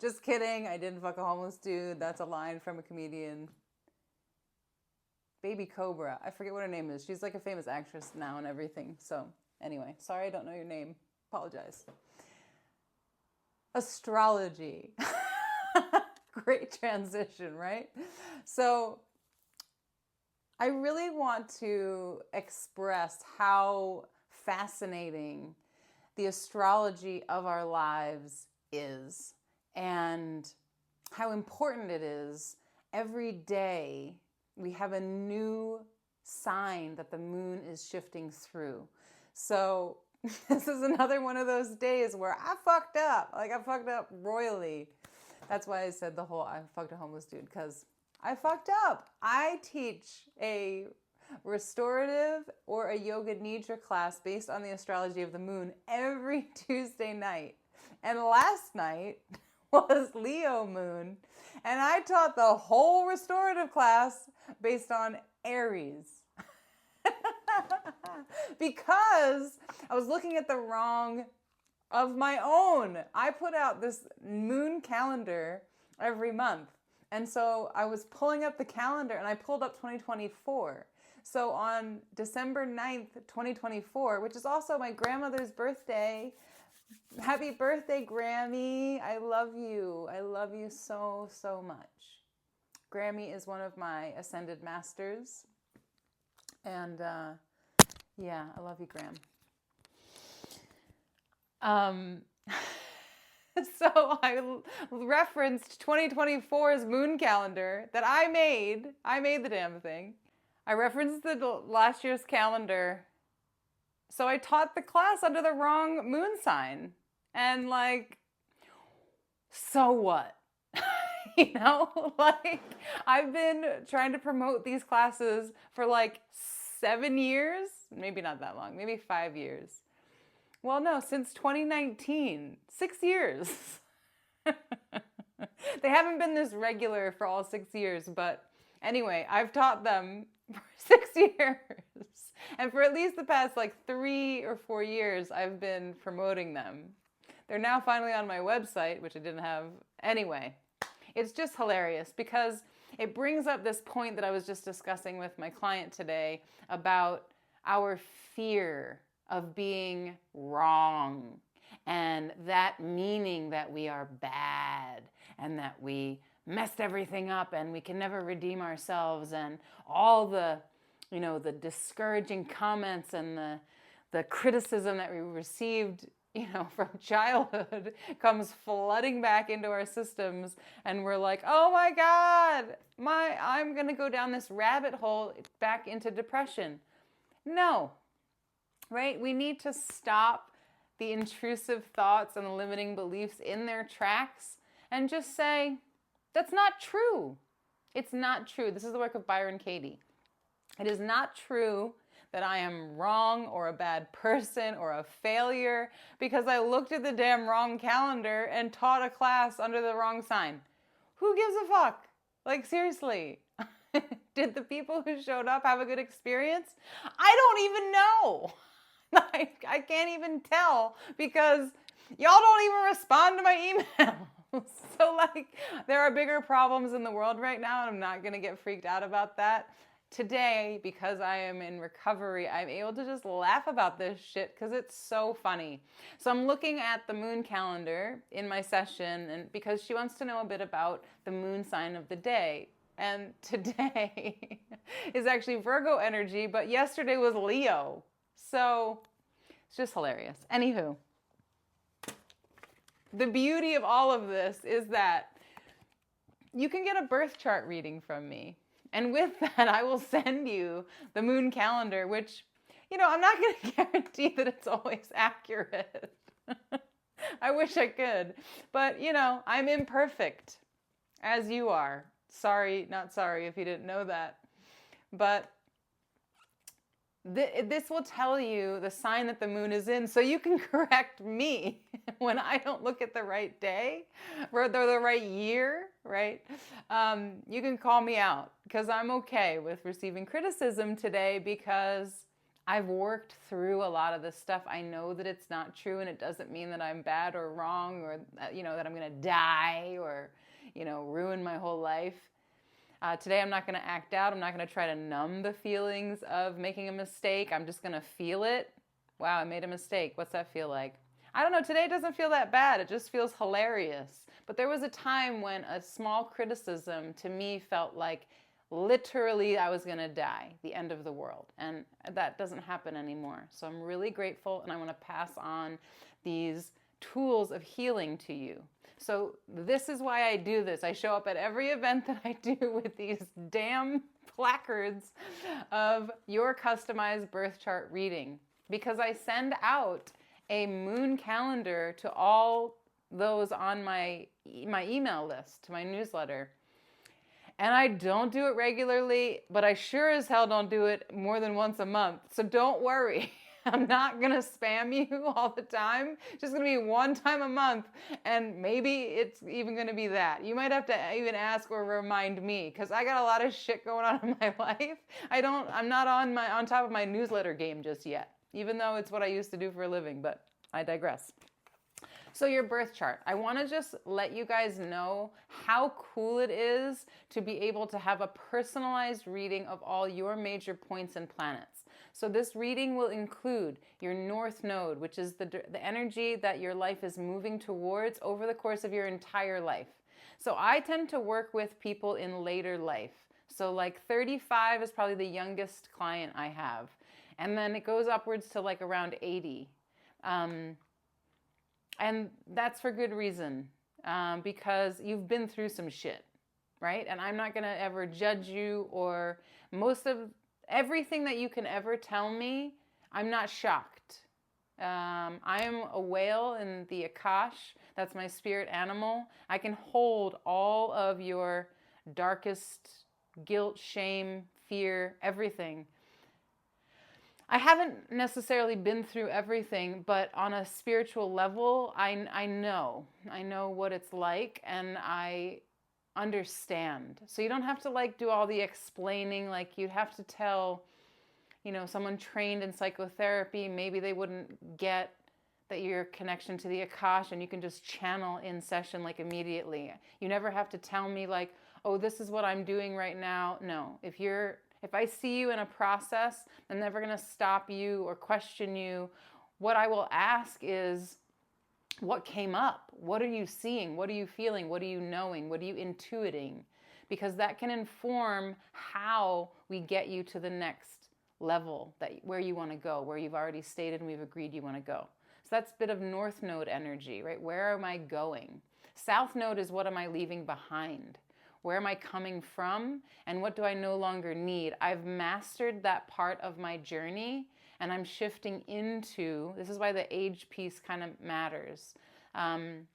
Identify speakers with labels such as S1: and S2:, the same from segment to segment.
S1: Just kidding. I didn't fuck a homeless dude. That's a line from a comedian. Baby Cobra. I forget what her name is. She's like a famous actress now and everything. So anyway, sorry I don't know your name. Apologize. Astrology. Great transition, right? So I really want to express how fascinating the astrology of our lives is and how important it is. Every day we have a new sign that the moon is shifting through. So this is another one of those days where I fucked up. Like, I fucked up royally. That's why I said the whole I fucked a homeless dude, because I fucked up. I teach a restorative or a yoga nidra class based on the astrology of the moon every Tuesday night. And last night was Leo moon. And I taught the whole restorative class based on Aries. Because I was looking at the wrong of my own. I put out this moon calendar every month. And so I was pulling up the calendar and I pulled up 2024. So on December 9th, 2024, which is also my grandmother's birthday, happy birthday, Grammy. I love you. I love you so, so much. Grammy is one of my ascended masters. And yeah, I love you, Graham. So I referenced 2024's moon calendar that I made. I made the damn thing. I referenced the last year's calendar. So I taught the class under the wrong moon sign. And like, so what? You know, like, I've been trying to promote these classes for like 7 years. Maybe not that long, maybe 5 years. Well, no, since 2019, 6 years. They haven't been this regular for all 6 years, but anyway, I've taught them for 6 years. And for at least the past like 3 or 4 years, I've been promoting them. They're now finally on my website, which I didn't have anyway. It's just hilarious because it brings up this point that I was just discussing with my client today about our fear of being wrong, and that meaning that we are bad and that we messed everything up and we can never redeem ourselves, and all the, you know, the discouraging comments and the criticism that we received, you know, from childhood comes flooding back into our systems, and we're like, oh my God, I'm gonna go down this rabbit hole back into depression. No. Right? We need to stop the intrusive thoughts and the limiting beliefs in their tracks and just say, that's not true. It's not true. This is the work of Byron Katie. It is not true that I am wrong or a bad person or a failure because I looked at the damn wrong calendar and taught a class under the wrong sign. Who gives a fuck? Like, seriously. Did the people who showed up have a good experience? I don't even know. I can't even tell because y'all don't even respond to my emails. So like, there are bigger problems in the world right now, and I'm not going to get freaked out about that. Today, because I am in recovery, I'm able to just laugh about this shit because it's so funny. So I'm looking at the moon calendar in my session, and because she wants to know a bit about the moon sign of the day. And today is actually Virgo energy, but yesterday was Leo. So it's just hilarious. Anywho, the beauty of all of this is that you can get a birth chart reading from me. And with that, I will send you the moon calendar, which, you know, I'm not going to guarantee that it's always accurate. I wish I could. But, you know, I'm imperfect, as you are. Sorry, not sorry if you didn't know that. But this will tell you the sign that the moon is in, so you can correct me when I don't look at the right day or the right year, right? You can call me out because I'm okay with receiving criticism today because I've worked through a lot of this stuff. I know that it's not true, and it doesn't mean that I'm bad or wrong, or, that I'm going to die or, ruin my whole life. Today, I'm not going to act out. I'm not going to try to numb the feelings of making a mistake. I'm just going to feel it. Wow, I made a mistake. What's that feel like? I don't know. Today doesn't feel that bad. It just feels hilarious. But there was a time when a small criticism to me felt like literally I was going to die, the end of the world. And that doesn't happen anymore. So I'm really grateful, and I want to pass on these tools of healing to you. So this is why I do this. I show up at every event that I do with these damn placards of your customized birth chart reading, because I send out a moon calendar to all those on my email list, to my newsletter. And I don't do it regularly, but I sure as hell don't do it more than once a month. So don't worry. I'm not going to spam you all the time. It's just going to be one time a month. And maybe it's even going to be that. You might have to even ask or remind me, because I got a lot of shit going on in my life. I'm not on top of my newsletter game just yet, even though it's what I used to do for a living, but I digress. So your birth chart, I want to just let you guys know how cool it is to be able to have a personalized reading of all your major points and planets. So this reading will include your North Node, which is the energy that your life is moving towards over the course of your entire life. So I tend to work with people in later life. So like 35 is probably the youngest client I have. And then it goes upwards to like around 80. And that's for good reason, because you've been through some shit, right? And I'm not going to ever judge you, or most of everything that you can ever tell me, I'm not shocked. I am a whale in the Akash. That's my spirit animal. I can hold all of your darkest guilt, shame, fear, everything. I haven't necessarily been through everything, but on a spiritual level, I know what it's like, and I understand. So you don't have to like do all the explaining like you'd have to tell, someone trained in psychotherapy. Maybe they wouldn't get that your connection to the Akash, and you can just channel in session like immediately. You never have to tell me like, oh, this is what I'm doing right now. No, if I see you in a process, I'm never going to stop you or question you. What I will ask is, what came up? What are you seeing? What are you feeling? What are you knowing? What are you intuiting? Because that can inform how we get you to the next level, where you want to go, where you've already stated and we've agreed you want to go. So that's a bit of North Node energy, right? Where am I going? South Node is, what am I leaving behind? Where am I coming from? And what do I no longer need? I've mastered that part of my journey, and I'm shifting into, this is why the age piece kind of matters. I'm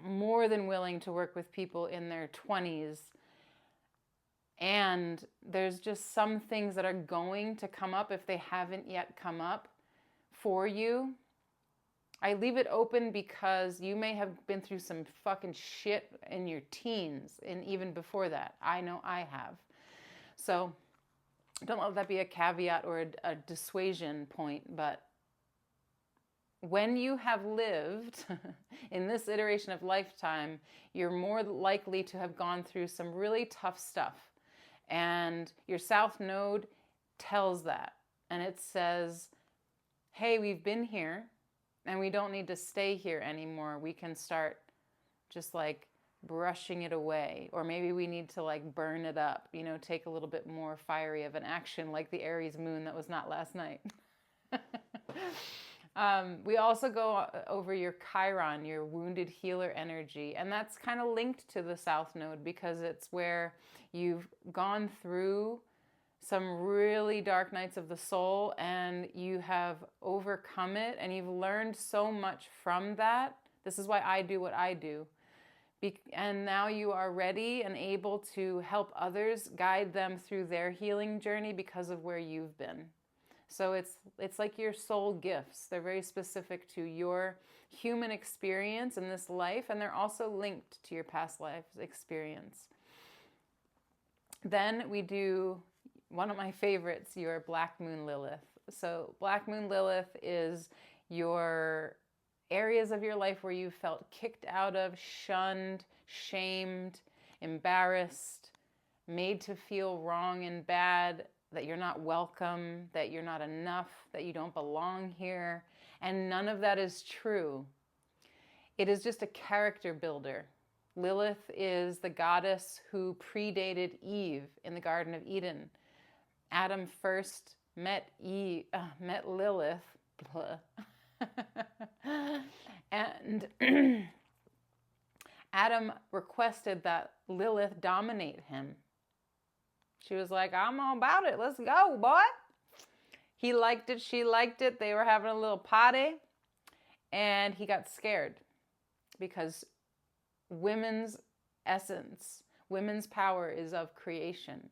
S1: more than willing to work with people in their 20s. And there's just some things that are going to come up if they haven't yet come up for you. I leave it open because you may have been through some fucking shit in your teens and even before that. I know I have. So don't let that be a caveat or a dissuasion point, but when you have lived in this iteration of lifetime, you're more likely to have gone through some really tough stuff. And your South Node tells that. And it says, hey, we've been here. And we don't need to stay here anymore. We can start just like brushing it away. Or maybe we need to like burn it up, take a little bit more fiery of an action, like the Aries moon that was not last night. We also go over your Chiron, your wounded healer energy. And that's kind of linked to the South Node because it's where you've gone through some really dark nights of the soul, and you have overcome it, and you've learned so much from that. This is why I do what I do. And now you are ready and able to help others, guide them through their healing journey because of where you've been. So it's like your soul gifts. They're very specific to your human experience in this life, and they're also linked to your past life experience. Then we do one of my favorites, your Black Moon Lilith. So Black Moon Lilith is your areas of your life where you felt kicked out of, shunned, shamed, embarrassed, made to feel wrong and bad, that you're not welcome, that you're not enough, that you don't belong here. And none of that is true. It is just a character builder. Lilith is the goddess who predated Eve in the Garden of Eden. Adam first met Lilith, and Adam requested that Lilith dominate him. She was like, I'm all about it. Let's go, boy. He liked it. She liked it. They were having a little party, and he got scared because women's essence, women's power is of creation.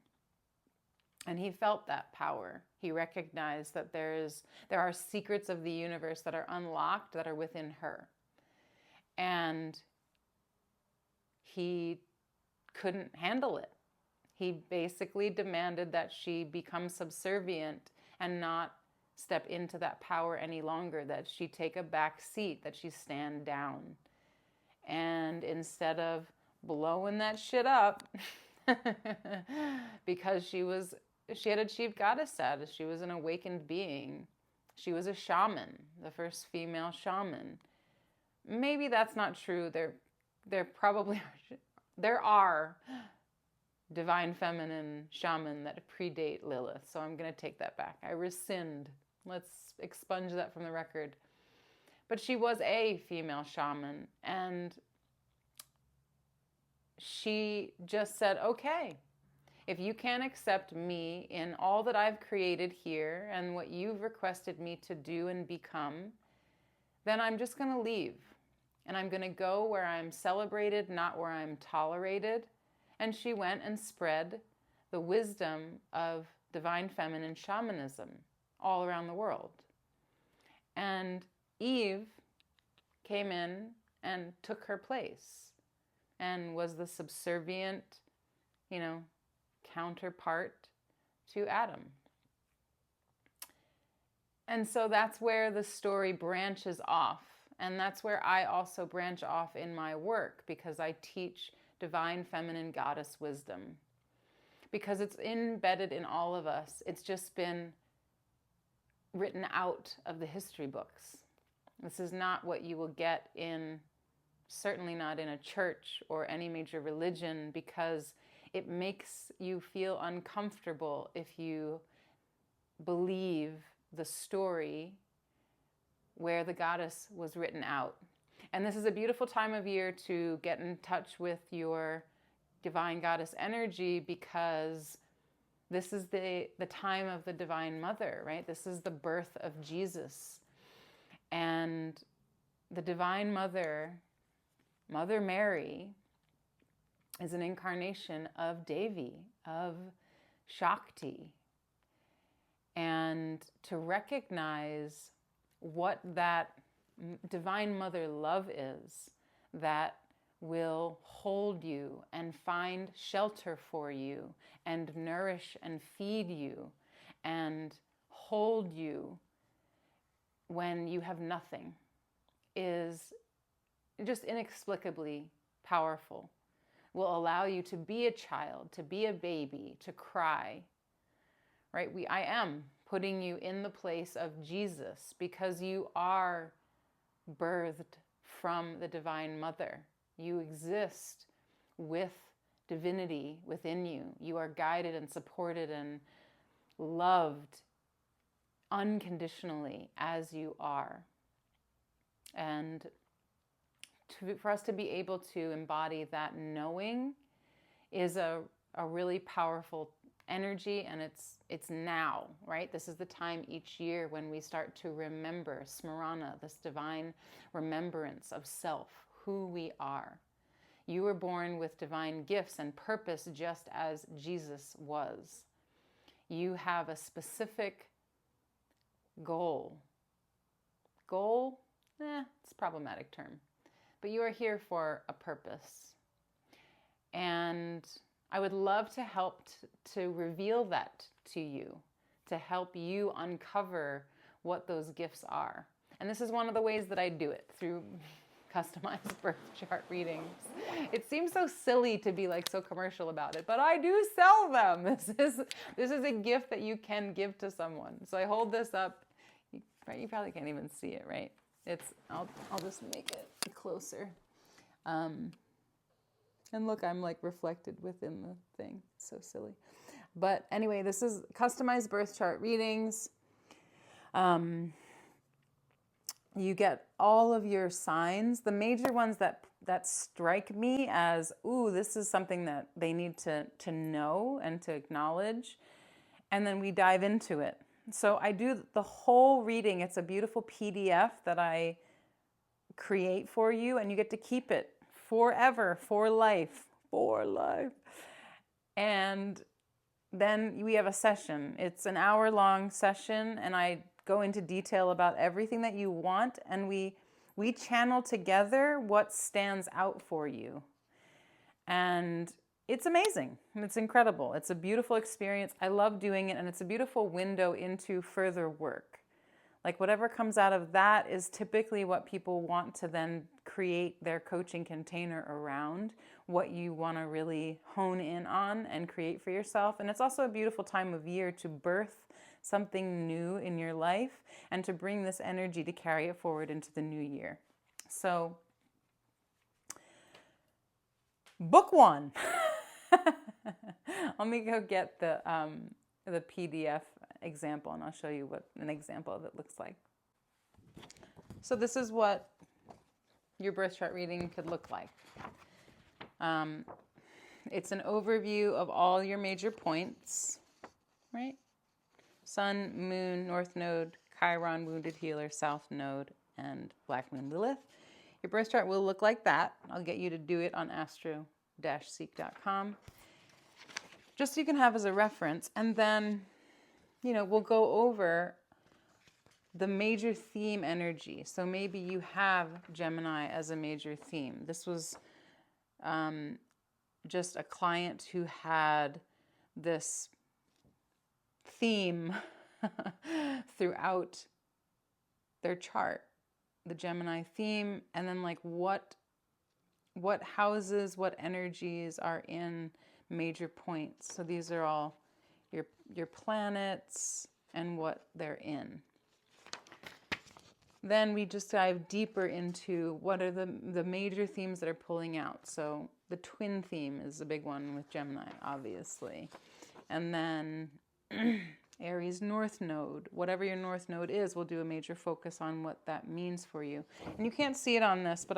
S1: And he felt that power. He recognized that there are secrets of the universe that are unlocked, that are within her. And he couldn't handle it. He basically demanded that she become subservient and not step into that power any longer, that she take a back seat, that she stand down. And instead of blowing that shit up, because she had achieved goddess status, she was an awakened being. She was a shaman, the first female shaman. Maybe that's not true. There are divine feminine shaman that predate Lilith. So I'm going to take that back. I rescind. Let's expunge that from the record. But she was a female shaman, and she just said, okay, if you can't accept me in all that I've created here and what you've requested me to do and become, then I'm just going to leave. And I'm going to go where I'm celebrated, not where I'm tolerated. And she went and spread the wisdom of divine feminine shamanism all around the world. And Eve came in and took her place and was the subservient, counterpart to Adam. And so that's where the story branches off. And that's where I also branch off in my work, because I teach divine feminine goddess wisdom. Because it's embedded in all of us. It's just been written out of the history books. This is not what you will get certainly not in a church or any major religion, because it makes you feel uncomfortable if you believe the story where the goddess was written out. And this is a beautiful time of year to get in touch with your divine goddess energy, because this is the time of the Divine Mother, right? This is the birth of Jesus. And the Divine Mother, Mother Mary, is an incarnation of Devi, of Shakti. And to recognize what that Divine Mother love is, that will hold you and find shelter for you and nourish and feed you and hold you when you have nothing, is just inexplicably powerful. Will allow you to be a child, to be a baby, to cry, right? I am putting you in the place of Jesus, because you are birthed from the Divine Mother. You exist with divinity within you. You are guided and supported and loved unconditionally as you are. And for us to be able to embody that knowing is a really powerful energy, and it's now, right? This is the time each year when we start to remember Smarana, this divine remembrance of self, who we are. You were born with divine gifts and purpose, just as Jesus was. You have a specific goal. Goal? It's a problematic term. But you are here for a purpose. And I would love to help to reveal that to you, to help you uncover what those gifts are. And this is one of the ways that I do it, through customized birth chart readings. It seems so silly to be like so commercial about it, but I do sell them. This is a gift that you can give to someone. So I hold this up. You probably can't even see it, right? I'll just make it closer. And look, I'm like reflected within the thing. So silly. But anyway, this is customized birth chart readings. You get all of your signs. The major ones that strike me as, ooh, this is something that they need to know and to acknowledge. And then we dive into it. So I do the whole reading. It's a beautiful PDF that I create for you, and you get to keep it forever, for life. And then we have a session. It's an hour-long session, and I go into detail about everything that you want, and we channel together what stands out for you. And it's amazing. It's incredible. It's a beautiful experience. I love doing it, and it's a beautiful window into further work. Like whatever comes out of that is typically what people want to then create their coaching container around, what you want to really hone in on and create for yourself. And it's also a beautiful time of year to birth something new in your life and to bring this energy to carry it forward into the new year. So, book one. Let me go get the PDF example, and I'll show you what an example of it looks like. So this is what your birth chart reading could look like. It's an overview of all your major points, right? Sun, Moon, North Node, Chiron, Wounded Healer, South Node, and Black Moon Lilith. Your birth chart will look like that. I'll get you to do it on astro-seek.com, just so you can have as a reference. And then, we'll go over the major theme energy. So maybe you have Gemini as a major theme. This was just a client who had this theme throughout their chart, the Gemini theme, and then like what houses, what energies are in major points. So these are all your planets and what they're in. Then we just dive deeper into what are the major themes that are pulling out. So the twin theme is a big one with Gemini, obviously. And then Aries North Node, whatever your North Node is, we'll do a major focus on what that means for you. And you can't see it on this, but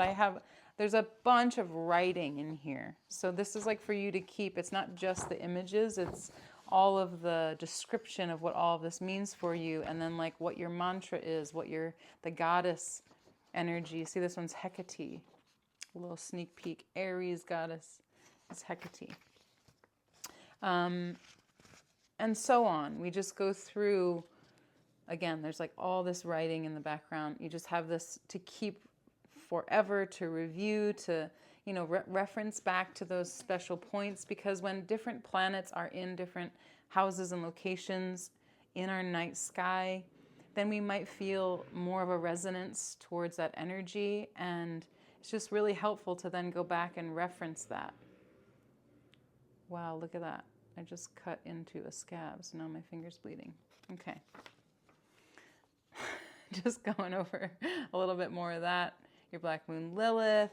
S1: there's a bunch of writing in here. So this is like for you to keep. It's not just the images, it's all of the description of what all of this means for you, and then like what your mantra is, what the goddess energy. See, this one's Hecate. A little sneak peek. Aries goddess is Hecate. And so on. We just go through, again, there's like all this writing in the background. You just have this to keep forever, to review, to reference back to those special points, because when different planets are in different houses and locations in our night sky, then we might feel more of a resonance towards that energy, and it's just really helpful to then go back and reference that. Wow, look at that. I just cut into a scab, so now my finger's bleeding. Okay. Just going over a little bit more of that. Your Black Moon Lilith.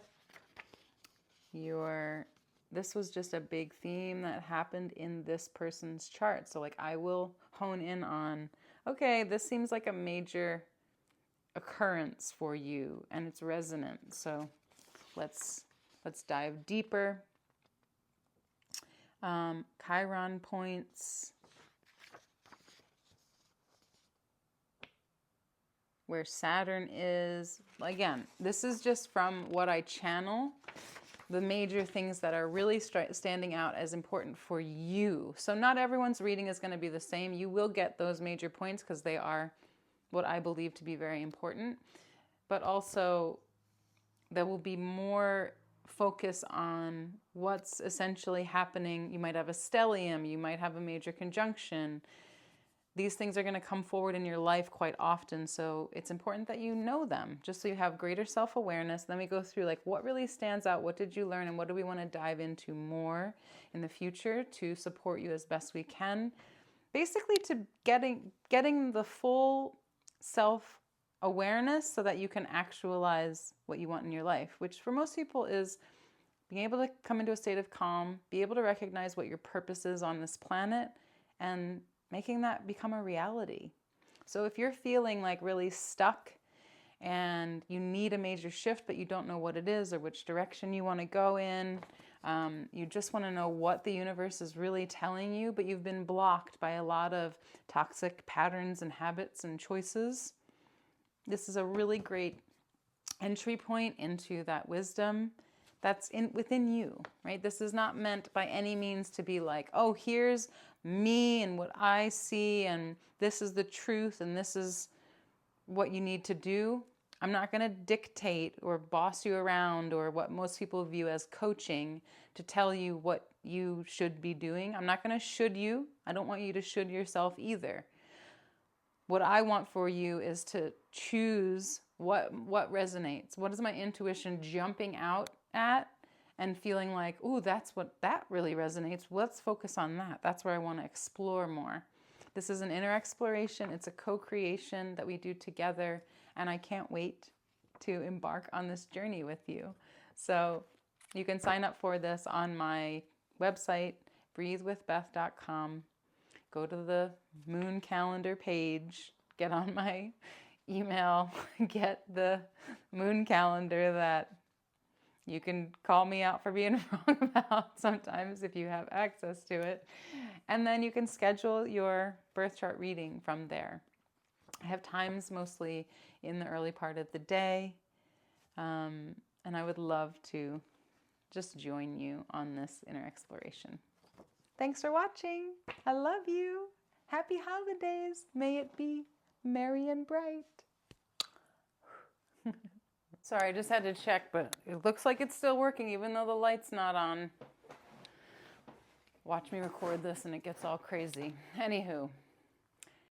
S1: This was just a big theme that happened in this person's chart. So like I will hone in on, okay, this seems like a major occurrence for you and it's resonant. So let's dive deeper. Chiron points. Where Saturn is. Again, this is just from what I channel, the major things that are really standing out as important for you. So not everyone's reading is going to be the same. You will get those major points because they are what I believe to be very important. But also there will be more focus on what's essentially happening. You might have a stellium, you might have a major conjunction. These things are going to come forward in your life quite often, so it's important that you know them, just so you have greater self-awareness. Then we go through like what really stands out, what did you learn, and what do we want to dive into more in the future to support you as best we can. Basically to getting the full self-awareness so that you can actualize what you want in your life, which for most people is being able to come into a state of calm, be able to recognize what your purpose is on this planet, and making that become a reality. So if you're feeling like really stuck and you need a major shift, but you don't know what it is or which direction you want to go in, you just want to know what the universe is really telling you, but you've been blocked by a lot of toxic patterns and habits and choices, this is a really great entry point into that wisdom that's within you, right? This is not meant by any means to be like, oh, here's me and what I see, and this is the truth, and this is what you need to do. I'm not going to dictate or boss you around, or what most people view as coaching, to tell you what you should be doing. I'm not going to should you. I don't want you to should yourself either. What I want for you is to choose what resonates. What is my intuition jumping out at and feeling like, ooh, that really resonates. Let's focus on that. That's where I want to explore more. This is an inner exploration. It's a co-creation that we do together, and I can't wait to embark on this journey with you. So you can sign up for this on my website, breathewithbeth.com. Go to the moon calendar page, get on my email, get the moon calendar that you can call me out for being wrong about sometimes if you have access to it. And then you can schedule your birth chart reading from there. I have times mostly in the early part of the day, and I would love to just join you on this inner exploration. Thanks for watching. I love you. Happy holidays. May it be merry and bright. Sorry, I just had to check, but it looks like it's still working even though the light's not on. Watch me record this and it gets all crazy. Anywho.